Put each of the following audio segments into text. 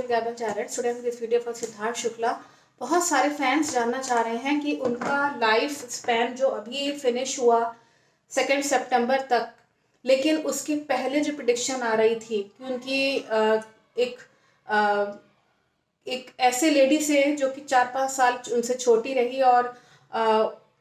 usual Gabon channel. Today in this video for Siddharth Shukla. बहुत सारे fans जानना चाह रहे हैं कि उनका लाइफ स्पैन जो अभी फिनिश हुआ 2 सितंबर तक, लेकिन उसके पहले जो प्रिडिक्शन आ रही थी कि उनकी एक ऐसे लेडी से जो कि 4-5 साल उनसे छोटी रही और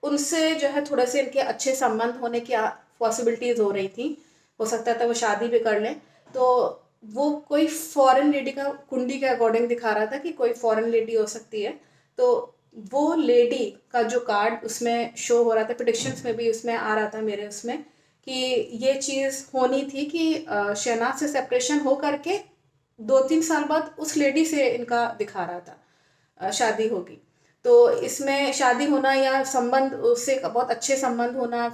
उनसे जो है थोड़े से इनके अच्छे संबंध होने की पॉसिबिलिटीज़ हो रही थी. हो सकता था वो शादी भी कर लें. तो वो कोई फॉरेन लेडी का कुंडली के अकॉर्डिंग दिखा रहा था कि कोई फॉरेन लेडी हो सकती है. तो वो लेडी का जो कार्ड उसमें शो हो रहा था, प्रेडिक्शंस में भी उसमें आ रहा था मेरे उसमें, कि ये चीज़ होनी थी कि शहनाज से सेपरेशन हो करके 2-3 साल बाद उस लेडी से इनका दिखा रहा था शादी होगी. तो इसमें शादी होना या संबंध उससे बहुत अच्छे संबंध होना,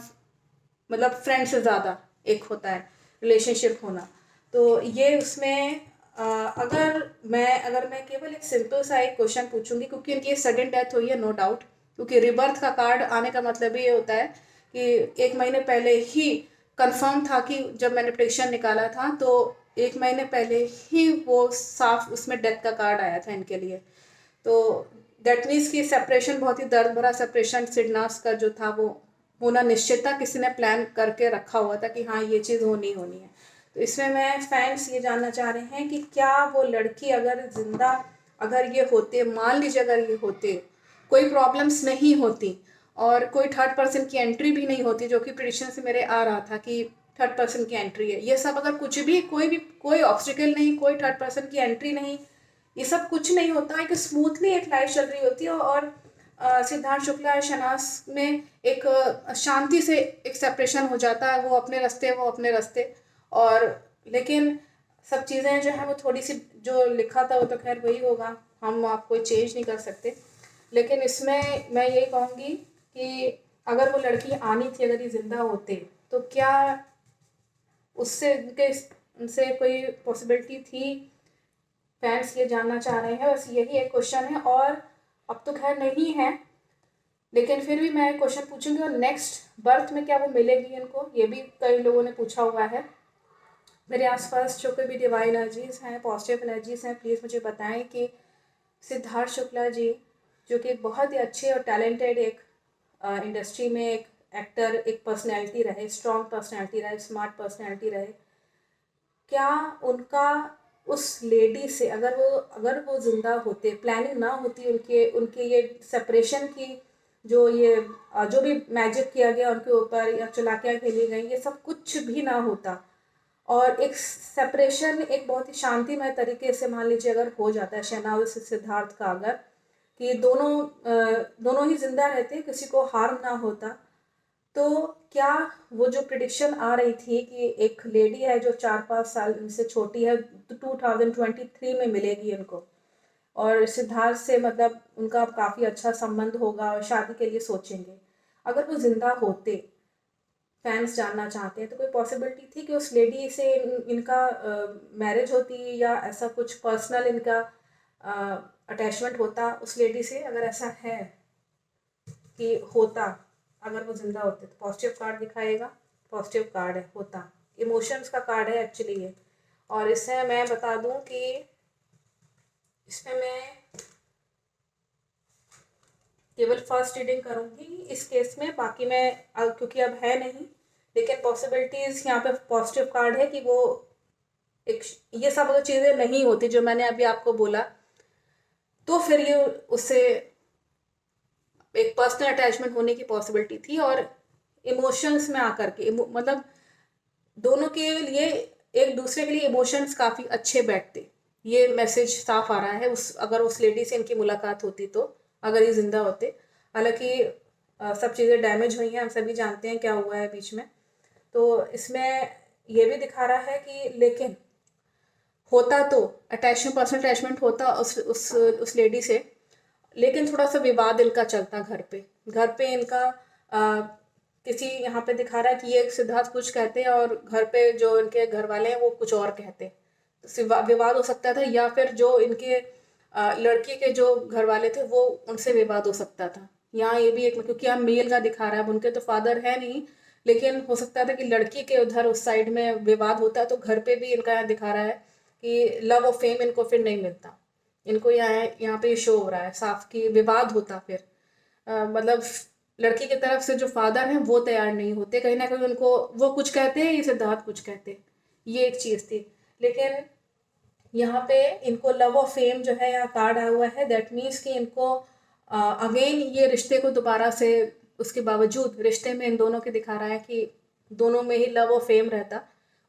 मतलब फ्रेंड से ज़्यादा एक होता है रिलेशनशिप होना. तो ये उसमें अगर मैं केवल एक सिंपल सा एक क्वेश्चन पूछूंगी, क्योंकि इनकी सडन डेथ हुई है नो डाउट, क्योंकि रिबर्थ का कार्ड आने का मतलब ये होता है कि 1 महीने पहले ही कंफर्म था कि जब मैंने प्रेडिक्शन निकाला था तो 1 महीने पहले ही वो साफ उसमें डेथ का कार्ड आया था इनके लिए. तो दैट मीन्स कि सेपरेशन बहुत ही दर्द भरा सेपरेशन सिडनास का जो था वो होना निश्चित था. किसी ने प्लान करके रखा हुआ था कि हाँ ये चीज़ होनी है. तो इसमें मैं फैंस ये जानना चाह रहे हैं कि क्या वो लड़की अगर जिंदा, अगर ये होते, मान लीजिए अगर ये होते, कोई प्रॉब्लम्स नहीं होती और कोई थर्ड पर्सन की एंट्री भी नहीं होती, जो कि प्रेडिक्शन से मेरे आ रहा था कि थर्ड पर्सन की एंट्री है, ये सब अगर कुछ भी कोई ऑब्स्टिकल नहीं, कोई थर्ड पर्सन की एंट्री नहीं, ये सब कुछ नहीं होता है कि स्मूथली एक लाइफ चल रही होती है और सिद्धार्थ शुक्ला और शहनाज में एक शांति से एक सेपरेशन हो जाता है, वो अपने रास्ते. और लेकिन सब चीज़ें जो है वो थोड़ी सी जो लिखा था वो तो खैर वही होगा, हम आप कोई चेंज नहीं कर सकते. लेकिन इसमें मैं यही कहूँगी कि अगर वो लड़की आनी थी, अगर ये जिंदा होते, तो क्या उससे उनसे कोई पॉसिबिलिटी थी? फैंस ये जानना चाह रहे हैं, बस यही एक क्वेश्चन है. और अब तो खैर नहीं है, लेकिन फिर भी मैं क्वेश्चन पूछूंगी. और नेक्स्ट बर्थ में क्या वो मिलेगी इनको, ये भी कई लोगों ने पूछा हुआ है. मेरे आसपास जो कोई भी डिवाइन एनर्जीज हैं, पॉजिटिव एनर्जीज हैं, प्लीज़ मुझे बताएं कि सिद्धार्थ शुक्ला जी, जो कि बहुत ही अच्छे और टैलेंटेड एक इंडस्ट्री में एक एक्टर, एक पर्सनैलिटी रहे, स्ट्रॉन्ग पर्सनैलिटी रहे, स्मार्ट पर्सनैलिटी रहे, क्या उनका उस लेडी से अगर वो जिंदा होते, प्लानिंग ना होती उनके ये सेपरेशन की, जो भी मैजिक किया गया उनके ऊपर या चलाकियाँ खेली गई, ये सब कुछ भी ना होता और एक सेपरेशन एक बहुत ही शांतिमय तरीके से मान लीजिए अगर हो जाता है शहनाज से सिद्धार्थ का, अगर कि दोनों ही जिंदा रहते, किसी को हार्म ना होता, तो क्या वो जो प्रिडिक्शन आ रही थी कि एक लेडी है जो 4-5 साल इनसे छोटी है, तो 2023 में मिलेगी इनको और सिद्धार्थ से मतलब उनका काफ़ी अच्छा संबंध होगा और शादी के लिए सोचेंगे, अगर वो जिंदा होते, फैंस जानना चाहते हैं, तो कोई पॉसिबिलिटी थी कि उस लेडी से इनका मैरिज होती या ऐसा कुछ पर्सनल इनका अटैचमेंट होता उस लेडी से? अगर ऐसा है कि होता, अगर वो जिंदा होते, तो पॉजिटिव कार्ड दिखाएगा. पॉजिटिव कार्ड है, होता, इमोशंस का कार्ड है एक्चुअली ये. और इससे मैं बता दूं कि इसमें मैं केवल फर्स्ट रीडिंग करूंगी इस केस में, बाकी मैं क्योंकि अब है नहीं, लेकिन पॉसिबिलिटीज यहाँ पे पॉजिटिव कार्ड है कि वो ये सब अगर चीज़ें नहीं होती जो मैंने अभी आपको बोला, तो फिर ये उससे एक पर्सनल अटैचमेंट होने की पॉसिबिलिटी थी और इमोशंस में आकर के मतलब दोनों के लिए, एक दूसरे के लिए इमोशंस काफ़ी अच्छे बैठते. ये मैसेज साफ आ रहा है अगर उस लेडी से इनकी मुलाकात होती, तो अगर ये जिंदा होते. हालांकि सब चीज़ें डैमेज हुई हैं, हम सभी जानते हैं क्या हुआ है बीच में. तो इसमें ये भी दिखा रहा है कि लेकिन होता तो अटैचमेंट, पर्सनल अटैचमेंट होता उस लेडी से, लेकिन थोड़ा सा विवाद इनका चलता घर पे इनका किसी यहाँ पे दिखा रहा है कि ये सिद्धार्थ कुछ कहते हैं और घर पे जो इनके घर वाले हैं वो कुछ और कहते हैं. तो विवाद हो सकता था, या फिर जो इनके लड़की के जो घर वाले थे वो उनसे विवाद हो सकता था. यहाँ ये भी एक, क्योंकि यहाँ मेल का दिखा रहा है, उनके तो फादर है नहीं, लेकिन हो सकता था कि लड़की के उधर उस साइड में विवाद होता है. तो घर पे भी इनका यहाँ दिखा रहा है कि लव और फेम इनको फिर नहीं मिलता। इनको यहाँ पे शो हो रहा है साफ कि विवाद होता फिर मतलब लड़की की तरफ से जो फादर हैं वो तैयार नहीं होते, कहीं ना कहीं उनको वो कुछ कहते हैं, ये सिद्धार्थ कुछ कहते हैं, ये एक चीज़ थी। लेकिन यहाँ पे इनको लव ऑफ फेम जो है यहाँ कार्ड आया हुआ है, दैट मीन्स कि इनको अगेन ये रिश्ते को दोबारा से, उसके बावजूद रिश्ते में इन दोनों के दिखा रहा है कि दोनों में ही लव और फेम रहता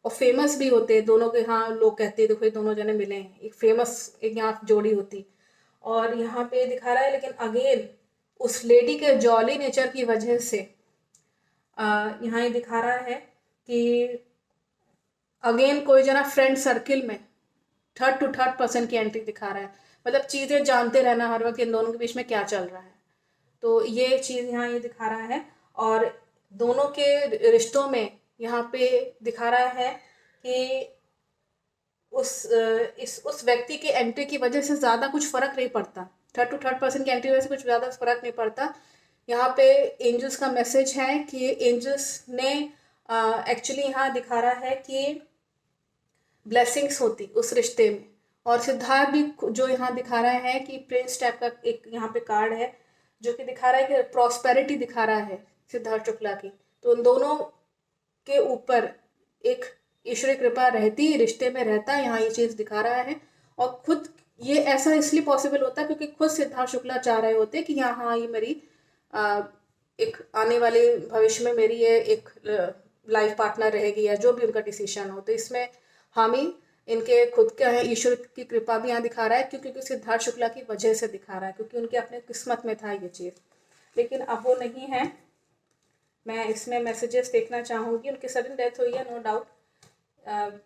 और फेमस भी होते दोनों के। हाँ, लोग कहते हैं देखो ये दोनों जने मिले हैं, एक फेमस एक यहाँ जोड़ी होती। और यहाँ पे दिखा रहा है लेकिन अगेन उस लेडी के जॉली नेचर की वजह से यहाँ ये दिखा रहा है कि अगेन कोई जना फ्रेंड सर्किल में थर्ड पर्सन की एंट्री दिखा रहा है, मतलब चीज़ें जानते रहना हर वक्त इन दोनों के बीच में क्या चल रहा है। तो ये चीज़ यहाँ ये दिखा रहा है। और दोनों के रिश्तों में यहाँ पे दिखा रहा है कि उस व्यक्ति की एंट्री की वजह से ज़्यादा कुछ फ़र्क नहीं पड़ता, थर्ड पर्सन की एंट्री वजह से कुछ ज़्यादा फ़र्क नहीं पड़ता। यहाँ पे एंजल्स का मैसेज है कि एंजल्स ने एक्चुअली यहाँ दिखा रहा है कि ब्लेसिंग्स होती उस रिश्ते में। और सिद्धार्थ भी जो यहाँ दिखा रहा है कि प्रिंस टाइप का एक यहाँ पे कार्ड है जो कि दिखा रहा है कि प्रॉस्पेरिटी दिखा रहा है सिद्धार्थ शुक्ला की। तो उन दोनों के ऊपर एक ईश्वरीय कृपा रहती, रिश्ते में रहता, यहाँ ये चीज़ दिखा रहा है। और खुद ये ऐसा इसलिए पॉसिबल होता है क्योंकि खुद सिद्धार्थ शुक्ला चाह रहे होते कि यहाँ ये मेरी एक आने वाले भविष्य में मेरी ये एक लाइफ पार्टनर रहेगी या जो भी उनका डिसीजन हो। तो इसमें हामी इनके खुद के हैं, ईश्वर की कृपा भी यहाँ दिखा रहा है क्योंकि सिद्धार्थ शुक्ला की वजह से दिखा रहा है, क्योंकि उनके अपने किस्मत में था ये चीज़। लेकिन अब वो नहीं है। मैं इसमें मैसेजेस देखना चाहूँगी। उनकी सडन डेथ हुई है, नो डाउट।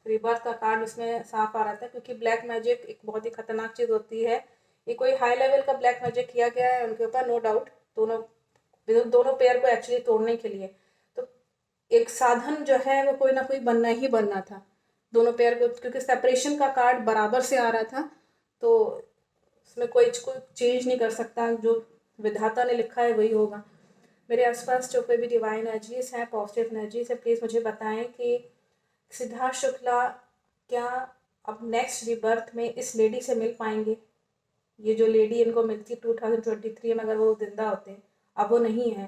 रिबर्थ का कार्ड उसमें साफ आ रहा था क्योंकि ब्लैक मैजिक एक बहुत ही खतरनाक चीज़ होती है। ये कोई हाई लेवल का ब्लैक मैजिक किया गया है उनके ऊपर, नो डाउट। दोनों पेयर को एक्चुअली तोड़ने के लिए तो एक साधन जो है वो कोई ना कोई बनना ही बनना था दोनों पेयर को, क्योंकि सेपरेशन का कार्ड बराबर से आ रहा था। तो उसमें कोई चेंज नहीं कर सकता, जो विधाता ने लिखा है वही होगा। मेरे आसपास जो कोई भी डिवाइन एनर्जीज हैं, पॉजिटिव एनर्जीज है, प्लीज़ मुझे बताएं कि सिद्धार्थ शुक्ला क्या अब नेक्स्ट रिबर्थ में इस लेडी से मिल पाएंगे। ये जो लेडी इनको मिलती 2023 में, अगर वो जिंदा होते, अब वो नहीं है।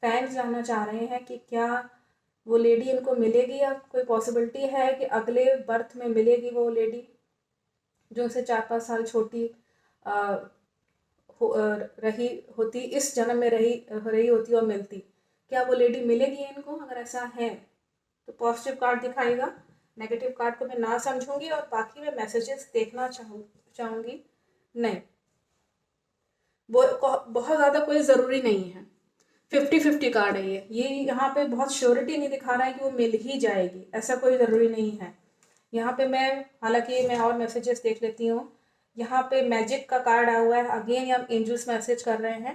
फैंस जानना चाह रहे हैं कि क्या वो लेडी इनको मिलेगी या कोई पॉसिबिलिटी है कि अगले बर्थ में मिलेगी वो लेडी जो उनसे 4-5 साल छोटी रही होती, इस जन्म में रही होती और मिलती। क्या वो लेडी मिलेगी इनको? अगर ऐसा है तो पॉजिटिव कार्ड दिखाएगा, नेगेटिव कार्ड को मैं ना समझूंगी और बाकी मैं मैसेजेस देखना चाहूँगी। नहीं, वो बहुत ज़्यादा कोई ज़रूरी नहीं है। 50-50 कार्ड है ये यहाँ पे बहुत श्योरिटी नहीं दिखा रहा है कि वो मिल ही जाएगी, ऐसा कोई ज़रूरी नहीं है। यहाँ पे हालांकि मैं और मैसेजेस देख लेती हूँ। यहाँ पे मैजिक का कार्ड आया हुआ है। अगेन यहाँ एंजल्स मैसेज कर रहे हैं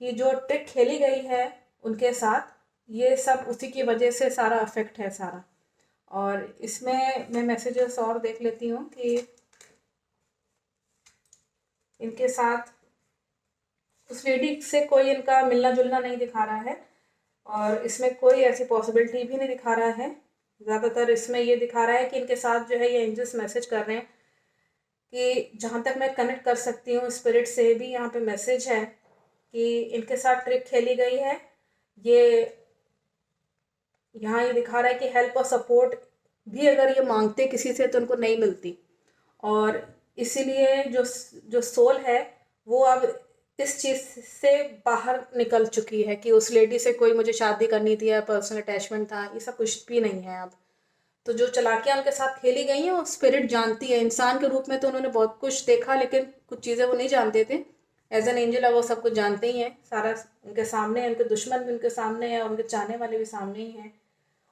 कि जो ट्रिक खेली गई है उनके साथ, ये सब उसी की वजह से सारा अफेक्ट है सारा। और इसमें मैं मैसेजेस और देख लेती हूँ कि इनके साथ उस लेडी से कोई इनका मिलना जुलना नहीं दिखा रहा है और इसमें कोई ऐसी पॉसिबिलिटी भी नहीं दिखा रहा है। ज़्यादातर इसमें ये दिखा रहा है कि इनके साथ जो है ये एंजल्स मैसेज कर रहे हैं कि जहाँ तक मैं कनेक्ट कर सकती हूँ स्पिरिट से भी, यहाँ पे मैसेज है कि इनके साथ ट्रिक खेली गई है। यहाँ ये दिखा रहा है कि हेल्प और सपोर्ट भी अगर ये मांगते किसी से तो उनको नहीं मिलती। और इसीलिए जो सोल है वो अब इस चीज़ से बाहर निकल चुकी है कि उस लेडी से कोई मुझे शादी करनी थी या पर्सनल अटैचमेंट था, ये सब कुछ भी नहीं है अब। तो जो चालाकियाँ उनके साथ खेली गई हैं वो स्पिरिट जानती है। इंसान के रूप में तो उन्होंने बहुत कुछ देखा, लेकिन कुछ चीज़ें वो नहीं जानते थे। एज एन एंजल वो सब कुछ जानते ही हैं, सारा उनके सामने है, उनके दुश्मन भी उनके सामने हैं और उनके चाहने वाले भी सामने ही हैं।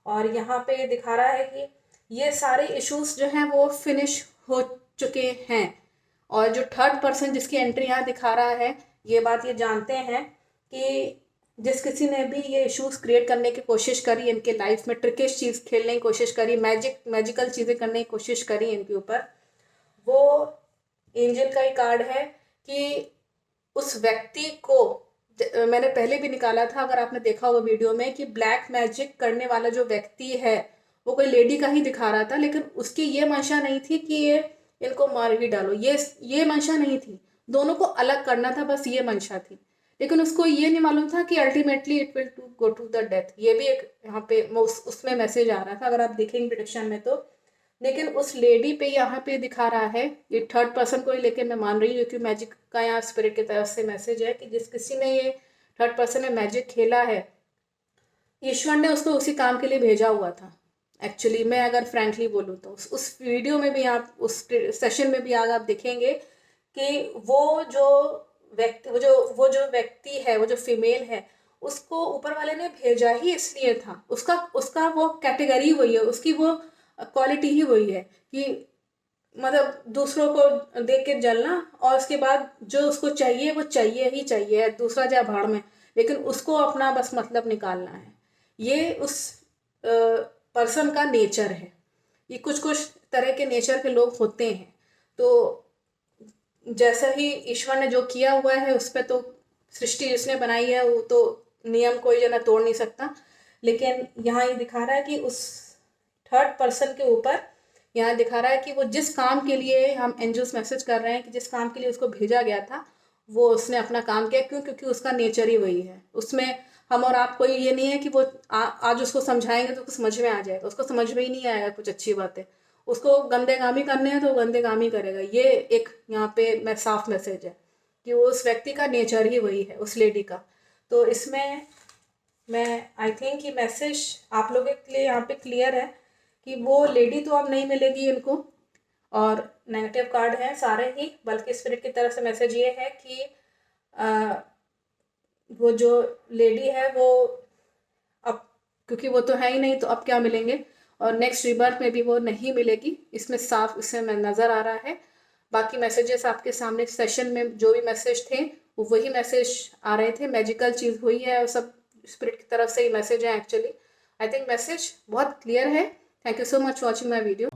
और यहाँ पे दिखा रहा है कि ये सारे इश्यूज जो हैं वो फिनिश हो चुके हैं। और जो थर्ड पर्सन जिसकी एंट्री यहाँ दिखा रहा है, ये बात ये जानते हैं कि जिस किसी ने भी ये इश्यूज क्रिएट करने की कोशिश करी इनके लाइफ में, ट्रिकिश चीज़ खेलने की कोशिश करी, मैजिकल चीज़ें करने की कोशिश करी इनके ऊपर, वो एंजल का ही कार्ड है कि उस व्यक्ति को मैंने पहले भी निकाला था, अगर आपने देखा होगा वीडियो में, कि ब्लैक मैजिक करने वाला जो व्यक्ति है वो कोई लेडी का ही दिखा रहा था, लेकिन उसकी ये मंशा नहीं थी कि ये इनको मार ही डालो, ये मंशा नहीं थी। दोनों को अलग करना था, बस ये मंशा थी। लेकिन उसको ये नहीं मालूम था कि ultimately it will to go to the death. ये भी एक यहाँ पे उसमें मैसेज आ रहा था, अगर आप देखेंगे प्रिडिक्शन में तो। लेकिन उस लेडी पे यहाँ पे दिखा रहा है, ये थर्ड पर्सन को ही लेके मैं मान रही हूँ, क्योंकि मैजिक का यहाँ स्पिरिट की तरफ से मैसेज है कि जिस किसी ने ये थर्ड पर्सन में मैजिक खेला है, ईश्वर ने उसको उसी काम के लिए भेजा हुआ था। एक्चुअली मैं अगर फ्रैंकली बोलूँ तो उस वीडियो में भी आप, उस सेशन में भी आगे आप देखेंगे कि वो जो व्यक्ति है, वो जो फीमेल है, उसको ऊपर वाले ने भेजा ही इसलिए था। उसका उसका वो कैटेगरी वही है, उसकी वो क्वालिटी ही वही है कि मतलब दूसरों को देख के जलना, और उसके बाद जो उसको चाहिए वो चाहिए ही चाहिए, दूसरा जाए भाड़ में, लेकिन उसको अपना बस मतलब निकालना है। ये उस पर्सन का नेचर है। ये कुछ कुछ तरह के नेचर के लोग होते हैं। तो जैसा ही ईश्वर ने जो किया हुआ है उस पर तो, सृष्टि जिसने बनाई है वो तो नियम कोई जना तोड़ नहीं सकता। लेकिन यहाँ ये दिखा रहा है कि उस थर्ड पर्सन के ऊपर यहाँ दिखा रहा है कि वो जिस काम के लिए, हम एंजल्स मैसेज कर रहे हैं कि जिस काम के लिए उसको भेजा गया था वो उसने अपना काम किया। क्यों? क्योंकि उसका नेचर ही वही है। उसमें हम और आप कोई ये नहीं है कि वो आज उसको समझाएंगे तो कुछ समझ में आ जाएगा, उसको समझ में ही नहीं आएगा कुछ अच्छी बातें। उसको गंदे काम ही करने हैं तो गंदे काम ही करेगा। ये एक यहाँ पे मैं साफ मैसेज है कि वो उस व्यक्ति का नेचर ही वही है, उस लेडी का। तो इसमें मैं आई थिंक ये मैसेज आप लोगों के लिए यहाँ पे क्लियर है कि वो लेडी तो अब नहीं मिलेगी इनको, और नेगेटिव कार्ड हैं सारे ही। बल्कि स्पिरिट की तरफ से मैसेज ये है कि वो जो लेडी है वो अब, क्योंकि वो तो है ही नहीं तो अब क्या मिलेंगे, और नेक्स्ट रिबर्थ में भी वो नहीं मिलेगी, इसमें साफ इसमें नज़र आ रहा है। बाकी मैसेजेस आपके सामने सेशन में जो भी मैसेज थे वो वही मैसेज आ रहे थे, मैजिकल चीज़ हुई है और सब स्पिरिट की तरफ से ही मैसेज है। एक्चुअली आई थिंक मैसेज बहुत क्लियर है। Thank you so much watching my video.